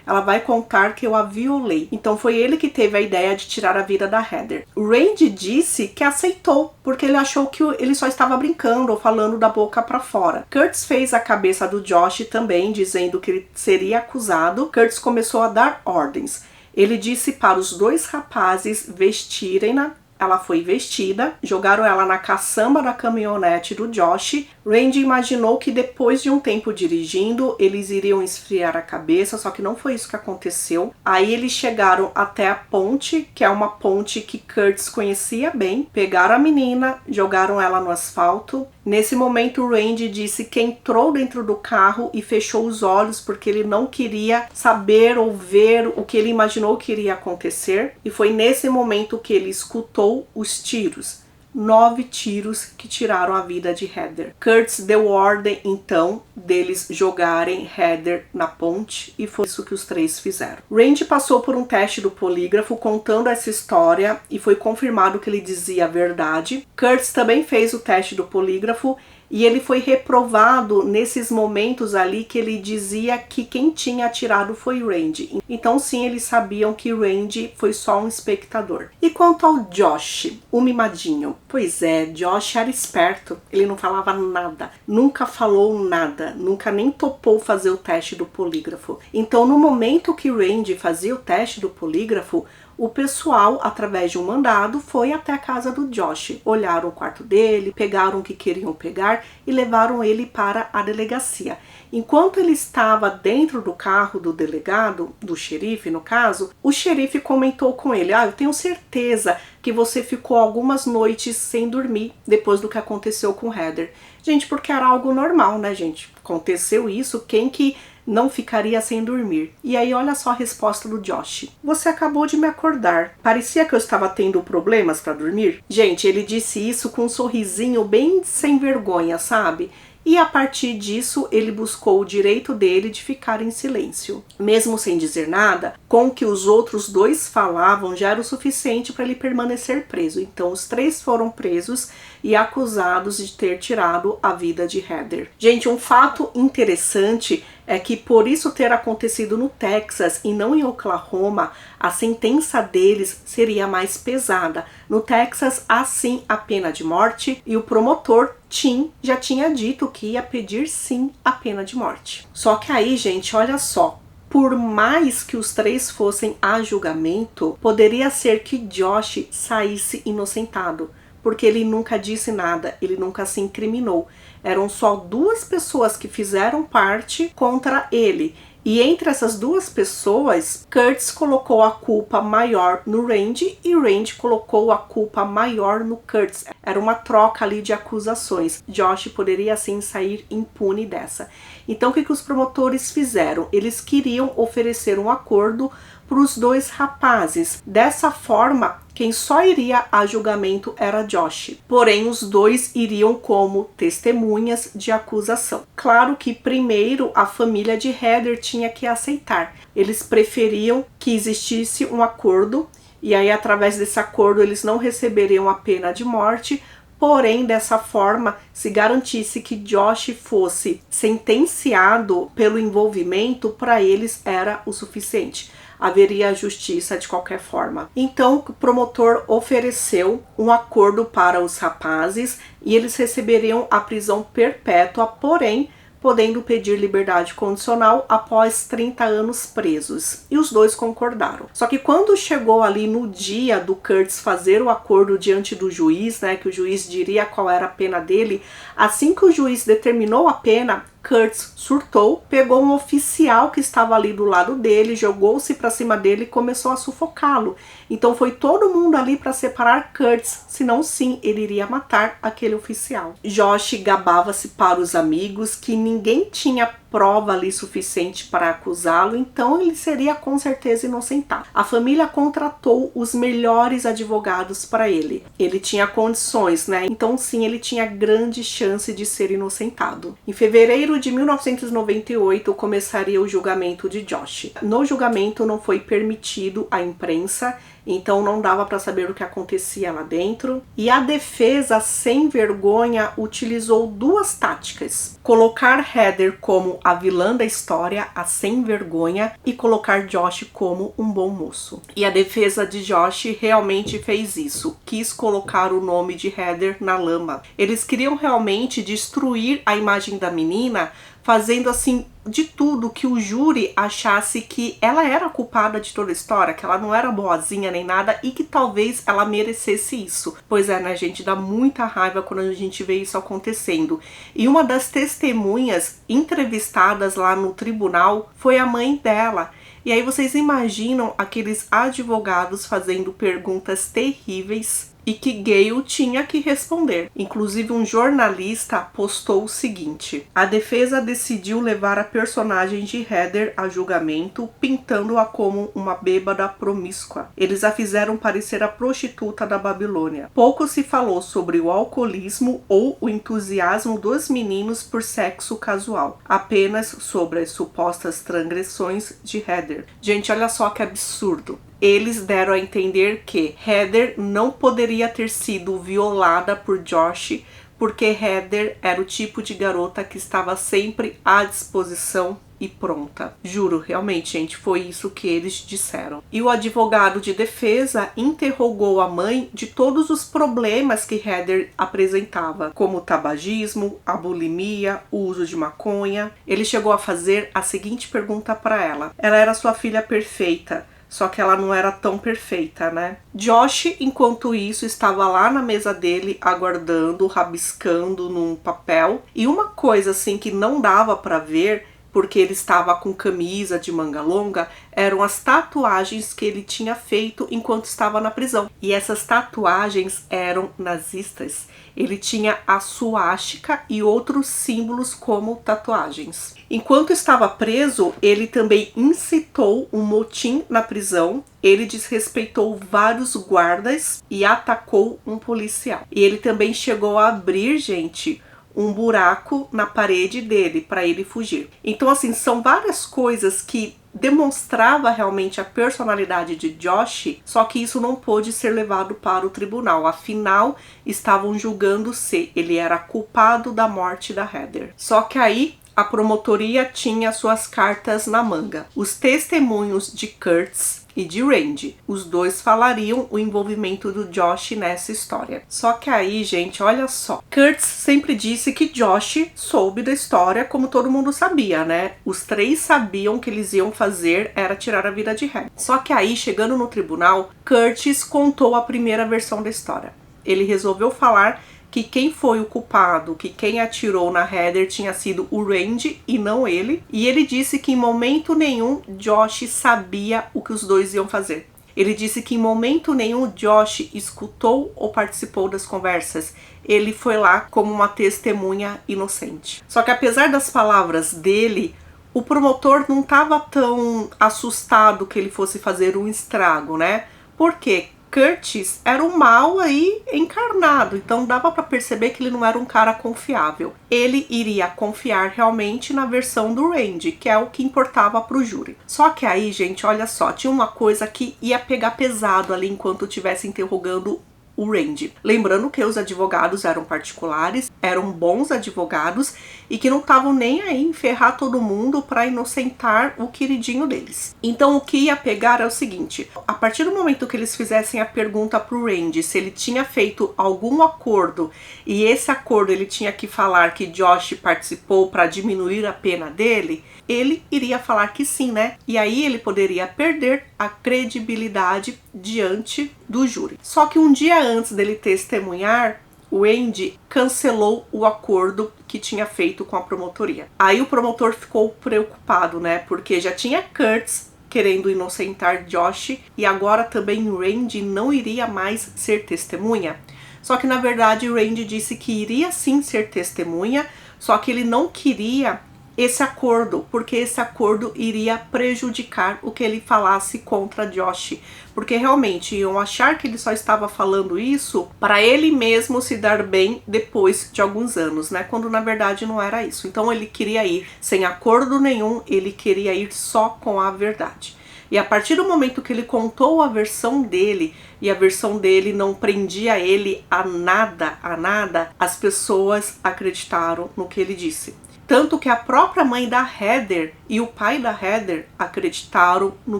ela vai contar que eu a violei. Então foi ele que teve a ideia de tirar a vida da Heather. O Randy disse que aceitou, porque ele achou que ele só estava brincando ou falando da boca pra fora. Curtis fez a cabeça do Josh também, dizendo que ele seria acusado. Curtis começou a dar ordens. Ele disse para os dois rapazes vestirem-na. Ela foi vestida, jogaram ela na caçamba da caminhonete do Josh. Randy imaginou que depois de um tempo dirigindo, eles iriam esfriar a cabeça, só que não foi isso que aconteceu. Aí eles chegaram até a ponte, que é uma ponte que Curtis conhecia bem. Pegaram a menina, jogaram ela no asfalto. Nesse momento, o Randy disse que entrou dentro do carro e fechou os olhos porque ele não queria saber ou ver o que ele imaginou que iria acontecer. E foi nesse momento que ele escutou os tiros. 9 tiros que tiraram a vida de Heather. Curtis deu ordem, então, deles jogarem Heather na ponte e foi isso que os três fizeram. Randy passou por um teste do polígrafo contando essa história e foi confirmado que ele dizia a verdade. Curtis também fez o teste do polígrafo e ele foi reprovado nesses momentos ali que ele dizia que quem tinha atirado foi Randy. Então sim, eles sabiam que Randy foi só um espectador. E quanto ao Josh, o mimadinho? Pois é, Josh era esperto, ele não falava nada, nunca falou nada, nunca nem topou fazer o teste do polígrafo. Então no momento que Randy fazia o teste do polígrafo, o pessoal, através de um mandado, foi até a casa do Josh. Olharam o quarto dele, pegaram o que queriam pegar e levaram ele para a delegacia. Enquanto ele estava dentro do carro do delegado, do xerife no caso, o xerife comentou com ele: eu tenho certeza que você ficou algumas noites sem dormir depois do que aconteceu com Heather. Gente, porque era algo normal, né, gente? Aconteceu isso, quem que não ficaria sem dormir? E aí olha só a resposta do Josh: você acabou de me acordar, parecia que eu estava tendo problemas para dormir? Gente, ele disse isso com um sorrisinho bem sem vergonha, sabe? E a partir disso, ele buscou o direito dele de ficar em silêncio. Mesmo sem dizer nada, com o que os outros dois falavam já era o suficiente para ele permanecer preso. Então, os 3 foram presos e acusados de ter tirado a vida de Heather. Gente, um fato interessante é que por isso ter acontecido no Texas e não em Oklahoma, a sentença deles seria mais pesada. No Texas, há sim a pena de morte e o promotor Tim já tinha dito que ia pedir sim a pena de morte. Só que aí, gente, olha só. Por mais que os 3 fossem a julgamento, poderia ser que Josh saísse inocentado, porque ele nunca disse nada, ele nunca se incriminou. Eram só 2 pessoas que fizeram parte contra ele. E entre essas 2 pessoas, Curtis colocou a culpa maior no Randy e Randy colocou a culpa maior no Curtis. Era uma troca ali de acusações. Josh poderia assim sair impune dessa. Então o que os promotores fizeram? Eles queriam oferecer um acordo para os 2 rapazes. Dessa forma, quem só iria a julgamento era Josh. Porém, os 2 iriam como testemunhas de acusação. Claro que primeiro a família de Heather tinha que aceitar. Eles preferiam que existisse um acordo e aí através desse acordo eles não receberiam a pena de morte. Porém, dessa forma, se garantisse que Josh fosse sentenciado pelo envolvimento, para eles era o suficiente. Haveria justiça de qualquer forma. Então, o promotor ofereceu um acordo para os rapazes e eles receberiam a prisão perpétua, porém, podendo pedir liberdade condicional após 30 anos presos. E os 2 concordaram. Só que quando chegou ali no dia do Curtis fazer o acordo diante do juiz, né, que o juiz diria qual era a pena dele, assim que o juiz determinou a pena, Curtis surtou, pegou um oficial que estava ali do lado dele, jogou-se para cima dele e começou a sufocá-lo. Então foi todo mundo ali para separar Curtis, senão sim, ele iria matar aquele oficial. Josh gabava-se para os amigos que ninguém tinha prova ali suficiente para acusá-lo, então ele seria com certeza inocentado. A família contratou os melhores advogados para ele. Ele tinha condições, né? Então sim, ele tinha grande chance de ser inocentado. Em fevereiro de 1998 começaria o julgamento de Josh. No julgamento não foi permitido a imprensa, então não dava para saber o que acontecia lá dentro. E a defesa, sem vergonha, utilizou 2 táticas: colocar Heather como a vilã da história, a sem vergonha, e colocar Josh como um bom moço. E a defesa de Josh realmente fez isso, quis colocar o nome de Heather na lama. Eles queriam realmente destruir a imagem da menina, fazendo assim de tudo que o júri achasse que ela era culpada de toda a história, que ela não era boazinha nem nada e que talvez ela merecesse isso. Pois é, né, gente, dá muita raiva quando a gente vê isso acontecendo. E uma das testemunhas entrevistadas lá no tribunal foi a mãe dela. E aí vocês imaginam aqueles advogados fazendo perguntas terríveis e que Gale tinha que responder. Inclusive, um jornalista postou o seguinte: a defesa decidiu levar a personagem de Heather a julgamento, pintando-a como uma bêbada promíscua. Eles a fizeram parecer a prostituta da Babilônia. Pouco se falou sobre o alcoolismo ou o entusiasmo dos meninos por sexo casual, apenas sobre as supostas transgressões de Heather. Gente, olha só que absurdo. Eles deram a entender que Heather não poderia ter sido violada por Josh, porque Heather era o tipo de garota que estava sempre à disposição e pronta. Juro, realmente, gente, foi isso que eles disseram. E o advogado de defesa interrogou a mãe de todos os problemas que Heather apresentava, como o tabagismo, a bulimia, o uso de maconha. Ele chegou a fazer a seguinte pergunta para ela: ela era sua filha perfeita, só que ela não era tão perfeita, né? Josh, enquanto isso, estava lá na mesa dele, aguardando, rabiscando num papel. E uma coisa assim que não dava para ver, porque ele estava com camisa de manga longa, eram as tatuagens que ele tinha feito enquanto estava na prisão. E essas tatuagens eram nazistas. Ele tinha a suástica e outros símbolos como tatuagens. Enquanto estava preso, ele também incitou um motim na prisão. Ele desrespeitou vários guardas e atacou um policial. E ele também chegou a abrir, gente, um buraco na parede dele para ele fugir. Então, assim, são várias coisas que demonstrava realmente a personalidade de Josh, só que isso não pôde ser levado para o tribunal. Afinal, estavam julgando se ele era culpado da morte da Heather. Só que aí a promotoria tinha suas cartas na manga. Os testemunhos de Kurtz e de Randy. Os dois falariam o envolvimento do Josh nessa história. Só que aí, gente, olha só. Kurtz sempre disse que Josh soube da história, como todo mundo sabia, né? Os três sabiam que eles iam fazer era tirar a vida de Heather. Só que aí, chegando no tribunal, Kurtz contou a primeira versão da história. Ele resolveu falar que quem foi o culpado, que quem atirou na Heather tinha sido o Randy e não ele. E ele disse que em momento nenhum Josh sabia o que os dois iam fazer. Ele disse que em momento nenhum Josh escutou ou participou das conversas. Ele foi lá como uma testemunha inocente. Só que apesar das palavras dele, o promotor não estava tão assustado que ele fosse fazer um estrago, né? Por quê? Kurtz era um mal aí encarnado, então dava para perceber que ele não era um cara confiável. Ele iria confiar realmente na versão do Randy, que é o que importava pro júri. Só que aí, gente, olha só, tinha uma coisa que ia pegar pesado ali enquanto estivesse interrogando o Randy. Lembrando que os advogados eram particulares, eram bons advogados e que não estavam nem aí em ferrar todo mundo para inocentar o queridinho deles. Então o que ia pegar é o seguinte: a partir do momento que eles fizessem a pergunta pro Randy se ele tinha feito algum acordo e esse acordo ele tinha que falar que Josh participou para diminuir a pena dele, ele iria falar que sim, né? E aí ele poderia perder a credibilidade diante do júri. Só que um dia antes dele testemunhar, o Randy cancelou o acordo que tinha feito com a promotoria. Aí o promotor ficou preocupado, né? Porque já tinha Kurtz querendo inocentar Josh e agora também o Randy não iria mais ser testemunha. Só que na verdade o Randy disse que iria sim ser testemunha, só que ele não queria esse acordo, porque esse acordo iria prejudicar o que ele falasse contra Josh, porque realmente iam achar que ele só estava falando isso para ele mesmo se dar bem depois de alguns anos, né? Quando na verdade não era isso. Então ele queria ir sem acordo nenhum, ele queria ir só com a verdade. E a partir do momento que ele contou a versão dele, e a versão dele não prendia ele a nada, as pessoas acreditaram no que ele disse. Tanto que a própria mãe da Heather e o pai da Heather acreditaram no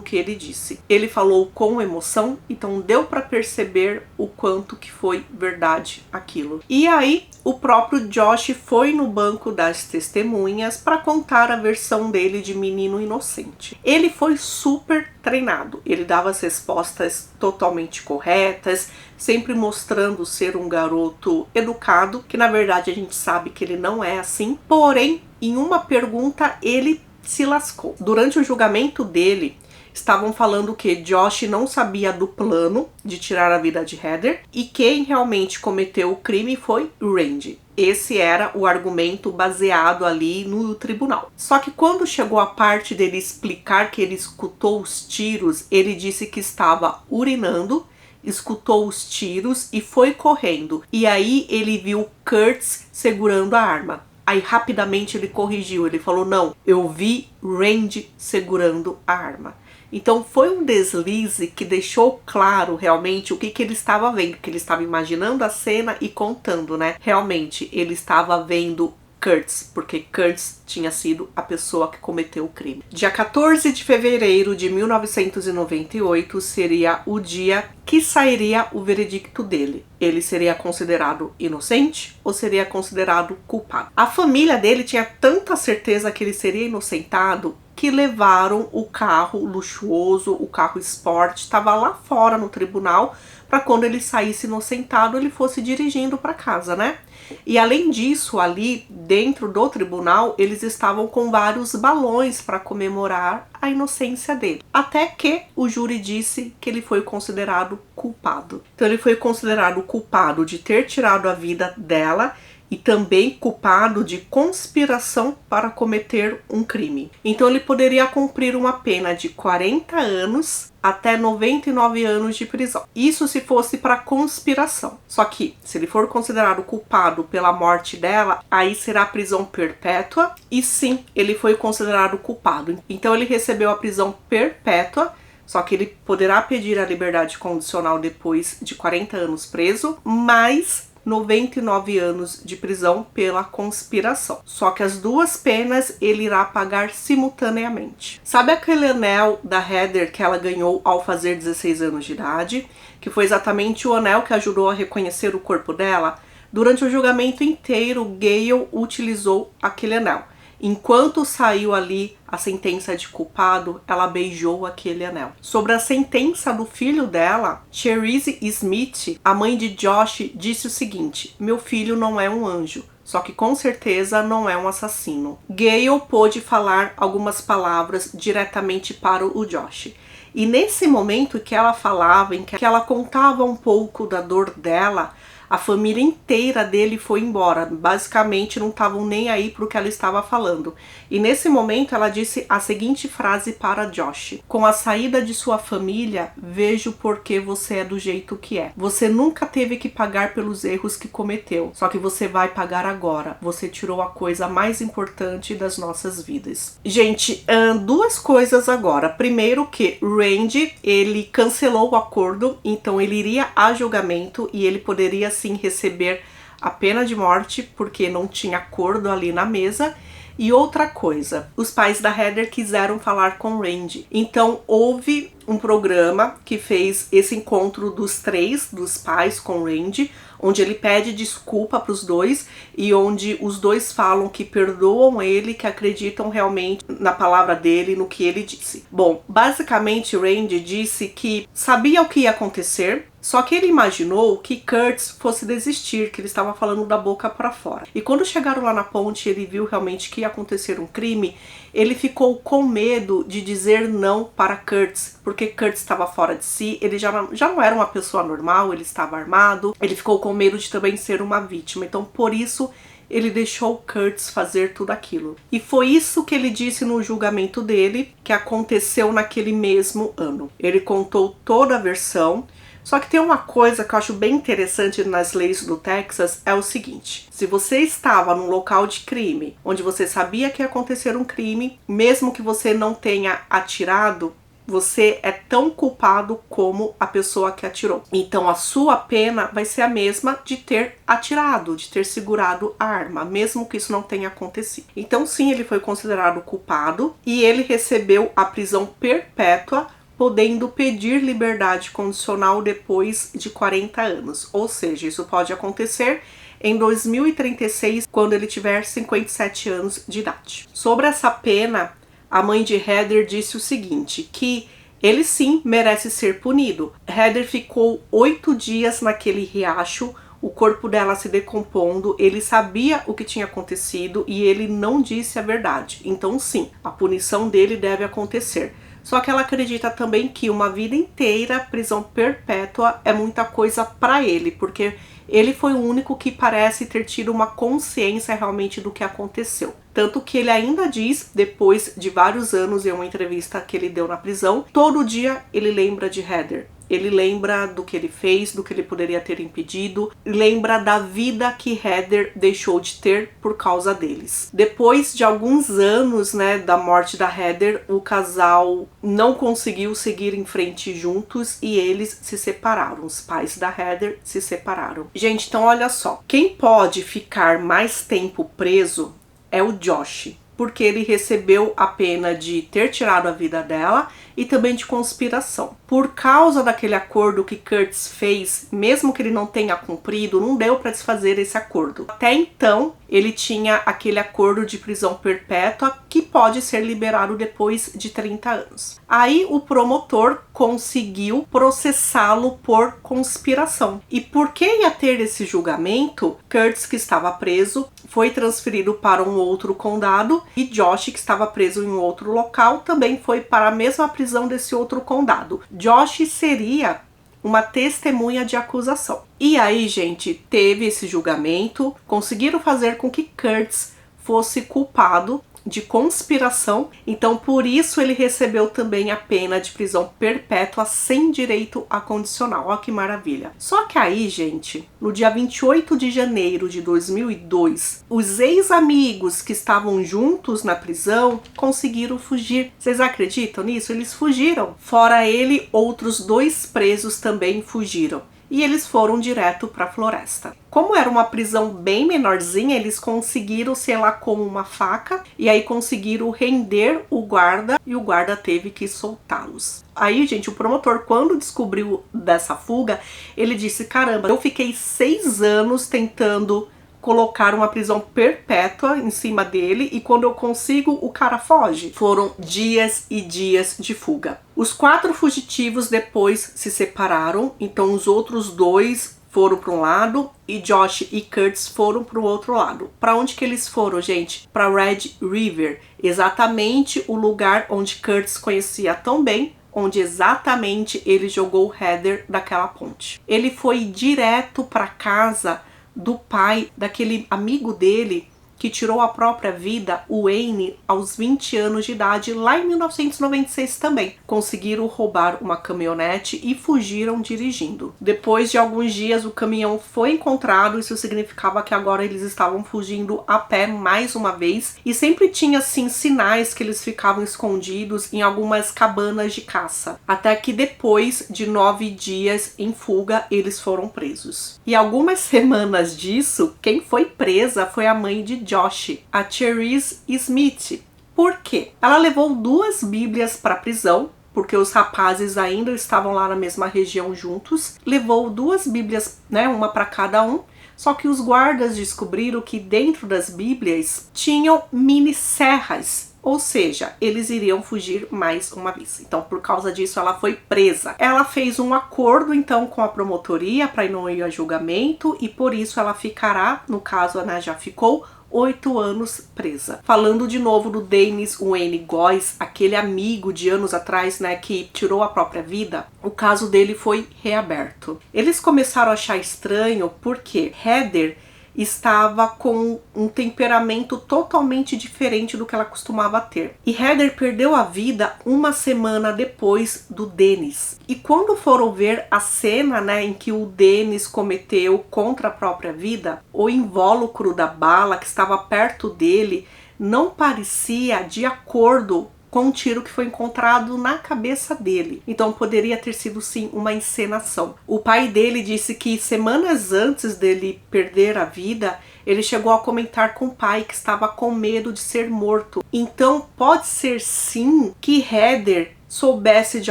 que ele disse. Ele falou com emoção, então deu para perceber o quanto que foi verdade aquilo. E aí o próprio Josh foi no banco das testemunhas para contar a versão dele de menino inocente. Ele foi super treinado, ele dava as respostas totalmente corretas, sempre mostrando ser um garoto educado, que na verdade a gente sabe que ele não é assim. Porém, em uma pergunta ele se lascou. Durante o julgamento dele, estavam falando que Josh não sabia do plano de tirar a vida de Heather e quem realmente cometeu o crime foi Randy. Esse era o argumento baseado ali no tribunal. Só que quando chegou a parte dele explicar que ele escutou os tiros, ele disse que estava urinando, escutou os tiros e foi correndo. E aí ele viu Kurtz segurando a arma. Aí rapidamente ele corrigiu, ele falou: não, eu vi Randy segurando a arma. Então foi um deslize que deixou claro realmente o que ele estava vendo, que ele estava imaginando a cena e contando, né? Realmente ele estava vendo Kurtz, porque Kurtz tinha sido a pessoa que cometeu o crime. Dia 14 de fevereiro de 1998 seria o dia que sairia o veredicto dele. Ele seria considerado inocente ou seria considerado culpado? A família dele tinha tanta certeza que ele seria inocentado que levaram o carro luxuoso, o carro esporte, estava lá fora no tribunal, para quando ele saísse inocentado, ele fosse dirigindo para casa, né? E além disso, ali dentro do tribunal, eles estavam com vários balões para comemorar a inocência dele. Até que o júri disse que ele foi considerado culpado. Então ele foi considerado culpado de ter tirado a vida dela e também culpado de conspiração para cometer um crime. Então ele poderia cumprir uma pena de 40 anos até 99 anos de prisão. Isso se fosse para conspiração. Só que, se ele for considerado culpado pela morte dela, aí será prisão perpétua. E sim, ele foi considerado culpado. Então ele recebeu a prisão perpétua, só que ele poderá pedir a liberdade condicional depois de 40 anos preso, mas 99 anos de prisão pela conspiração. Só que as duas penas ele irá pagar simultaneamente. Sabe aquele anel da Heather que ela ganhou ao fazer 16 anos de idade? Que foi exatamente o anel que ajudou a reconhecer o corpo dela? Durante o julgamento inteiro, Gale utilizou aquele anel. Enquanto saiu ali a sentença de culpado, ela beijou aquele anel. Sobre a sentença do filho dela, Cherise Smith, a mãe de Josh, disse o seguinte: meu filho não é um anjo, só que com certeza não é um assassino. Gale pôde falar algumas palavras diretamente para o Josh. E nesse momento que ela falava, em que ela contava um pouco da dor dela, a família inteira dele foi embora. Basicamente não estavam nem aí para o que ela estava falando. E nesse momento ela disse a seguinte frase para Josh: com a saída de sua família, vejo por que você é do jeito que é. Você nunca teve que pagar pelos erros que cometeu, só que você vai pagar agora. Você tirou a coisa mais importante das nossas vidas. Gente, duas coisas agora. Primeiro que Randy, ele cancelou o acordo, então ele iria a julgamento e ele poderia sim receber a pena de morte porque não tinha acordo ali na mesa. E outra coisa, os pais da Heather quiseram falar com Randy. Então houve um programa que fez esse encontro dos três, dos pais com Randy, onde ele pede desculpa para os dois e onde os dois falam que perdoam ele, que acreditam realmente na palavra dele, no que ele disse. Bom, basicamente Randy disse que sabia o que ia acontecer, só que ele imaginou que Curtis fosse desistir, que ele estava falando da boca para fora. E quando chegaram lá na ponte, ele viu realmente que ia acontecer um crime, ele ficou com medo de dizer não para Curtis, porque Curtis estava fora de si, ele já não era uma pessoa normal, ele estava armado, ele ficou com medo de também ser uma vítima. Então, por isso, ele deixou Curtis fazer tudo aquilo. E foi isso que ele disse no julgamento dele, que aconteceu naquele mesmo ano. Ele contou toda a versão. Só que tem uma coisa que eu acho bem interessante nas leis do Texas, é o seguinte: se você estava num local de crime, onde você sabia que ia acontecer um crime, mesmo que você não tenha atirado, você é tão culpado como a pessoa que atirou. Então a sua pena vai ser a mesma de ter atirado, de ter segurado a arma, mesmo que isso não tenha acontecido. Então sim, ele foi considerado culpado e ele recebeu a prisão perpétua, podendo pedir liberdade condicional depois de 40 anos. Ou seja, isso pode acontecer em 2036, quando ele tiver 57 anos de idade. Sobre essa pena, a mãe de Heather disse o seguinte, que ele sim merece ser punido. Heather ficou 8 dias naquele riacho, o corpo dela se decompondo, ele sabia o que tinha acontecido e ele não disse a verdade. Então sim, a punição dele deve acontecer. Só que ela acredita também que uma vida inteira, prisão perpétua, é muita coisa para ele, porque ele foi o único que parece ter tido uma consciência realmente do que aconteceu. Tanto que ele ainda diz, depois de vários anos em uma entrevista que ele deu na prisão, todo dia ele lembra de Heather. Ele lembra do que ele fez, do que ele poderia ter impedido, lembra da vida que Heather deixou de ter por causa deles. Depois de alguns anos, da morte da Heather, o casal não conseguiu seguir em frente juntos e eles se separaram. Os pais da Heather se separaram. Gente, então olha só. Quem pode ficar mais tempo preso é o Josh, porque ele recebeu a pena de ter tirado a vida dela e também de conspiração. Por causa daquele acordo que Curtis fez, mesmo que ele não tenha cumprido, não deu para desfazer esse acordo. Até então, ele tinha aquele acordo de prisão perpétua que pode ser liberado depois de 30 anos. Aí o promotor conseguiu processá-lo por conspiração. E porque ia ter esse julgamento, Curtis, que estava preso, foi transferido para um outro condado e Josh, que estava preso em um outro local, também foi para a mesma prisão desse outro condado. Josh seria uma testemunha de acusação. E aí, gente, teve esse julgamento, conseguiram fazer com que Curtis fosse culpado de conspiração, então por isso ele recebeu também a pena de prisão perpétua sem direito a condicional. Ó que maravilha. Só que aí, gente, no dia 28 de janeiro de 2002, os ex-amigos que estavam juntos na prisão conseguiram fugir. Vocês acreditam nisso? Eles fugiram. Fora ele, outros 2 presos também fugiram. E eles foram direto para a floresta. Como era uma prisão bem menorzinha, eles conseguiram, sei lá, com uma faca, e aí conseguiram render o guarda, e o guarda teve que soltá-los. Aí, gente, o promotor, quando descobriu dessa fuga, ele disse, caramba, eu fiquei 6 anos tentando colocar uma prisão perpétua em cima dele e quando eu consigo, o cara foge. Foram dias e dias de fuga. Os 4 fugitivos depois se separaram, então os outros 2 foram para um lado e Josh e Curtis foram para o outro lado. Para onde que eles foram, gente? Para Red River, exatamente o lugar onde Curtis conhecia tão bem, onde exatamente ele jogou Heather daquela ponte. Ele foi direto para casa do pai daquele amigo dele que tirou a própria vida, o Wayne, aos 20 anos de idade, lá em 1996 também. Conseguiram roubar uma caminhonete e fugiram dirigindo. Depois de alguns dias, o caminhão foi encontrado, isso significava que agora eles estavam fugindo a pé mais uma vez, e sempre tinha, assim, sinais que eles ficavam escondidos em algumas cabanas de caça. Até que depois de 9 dias em fuga, eles foram presos. E algumas semanas disso, quem foi presa foi a mãe de Josh, a Cherise Smith. Por quê? Ela levou 2 bíblias para a prisão, porque os rapazes ainda estavam lá na mesma região juntos. Levou 2 bíblias, né, uma para cada um. Só que os guardas descobriram que dentro das bíblias tinham mini serras. Ou seja, eles iriam fugir mais uma vez. Então, por causa disso, ela foi presa. Ela fez um acordo, então, com a promotoria para não ir a julgamento. E por isso ela ficará, no caso, né, já ficou 8 anos presa. Falando de novo do Dennis Wayne Goys, aquele amigo de anos atrás, né, que tirou a própria vida, o caso dele foi reaberto. Eles começaram a achar estranho porque Heather estava com um temperamento totalmente diferente do que ela costumava ter. E Heather perdeu a vida uma semana depois do Dennis. E quando foram ver a cena, né, em que o Dennis cometeu contra a própria vida, o invólucro da bala que estava perto dele não parecia de acordo com um tiro que foi encontrado na cabeça dele. Então poderia ter sido sim uma encenação. O pai dele disse que semanas antes dele perder a vida, ele chegou a comentar com o pai que estava com medo de ser morto. Então pode ser sim que Heather soubesse de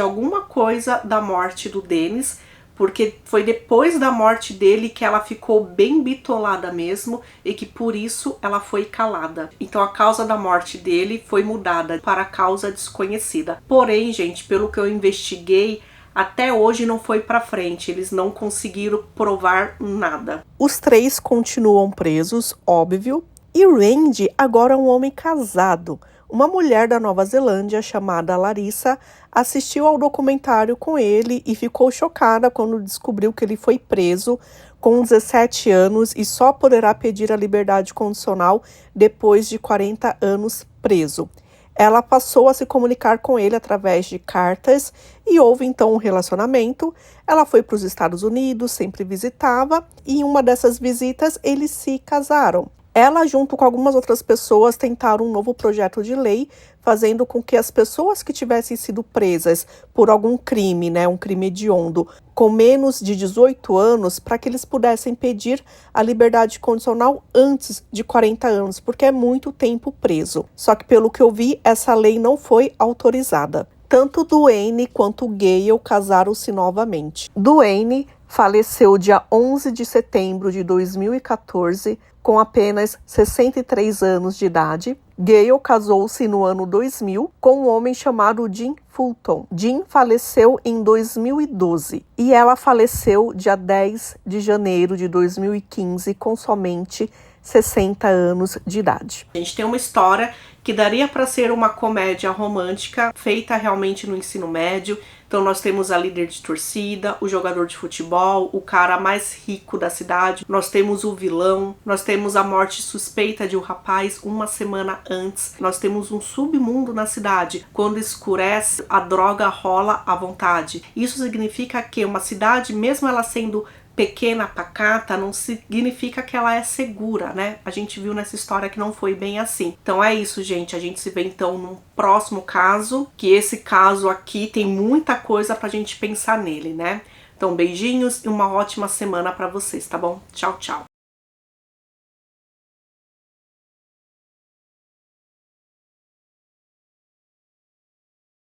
alguma coisa da morte do Dennis, porque foi depois da morte dele que ela ficou bem bitolada mesmo e que por isso ela foi calada. Então a causa da morte dele foi mudada para causa desconhecida. Porém, gente, pelo que eu investiguei, até hoje não foi pra frente, eles não conseguiram provar nada. Os 3 continuam presos, óbvio, e Randy agora é um homem casado. Uma mulher da Nova Zelândia chamada Larissa assistiu ao documentário com ele e ficou chocada quando descobriu que ele foi preso com 17 anos e só poderá pedir a liberdade condicional depois de 40 anos preso. Ela passou a se comunicar com ele através de cartas e houve então um relacionamento. Ela foi para os Estados Unidos, sempre visitava e em uma dessas visitas eles se casaram. Ela, junto com algumas outras pessoas, tentaram um novo projeto de lei, fazendo com que as pessoas que tivessem sido presas por algum crime, né, um crime hediondo, com menos de 18 anos, para que eles pudessem pedir a liberdade condicional antes de 40 anos, porque é muito tempo preso. Só que, pelo que eu vi, essa lei não foi autorizada. Tanto Duane quanto Gale casaram-se novamente. Duane faleceu dia 11 de setembro de 2014, com apenas 63 anos de idade. Gale casou-se no ano 2000 com um homem chamado Jim Fulton. Jim faleceu em 2012 e ela faleceu dia 10 de janeiro de 2015 com somente 60 anos de idade. A gente tem uma história que daria para ser uma comédia romântica feita realmente no ensino médio. Então nós temos a líder de torcida, o jogador de futebol, o cara mais rico da cidade, nós temos o vilão, nós temos a morte suspeita de um rapaz uma semana antes, nós temos um submundo na cidade. Quando escurece, a droga rola à vontade. Isso significa que uma cidade, mesmo ela sendo pequena, pacata, não significa que ela é segura, né? A gente viu nessa história que não foi bem assim. Então é isso, gente. A gente se vê então num próximo caso, que esse caso aqui tem muita coisa pra gente pensar nele, né? Então beijinhos e uma ótima semana pra vocês, tá bom? Tchau, tchau.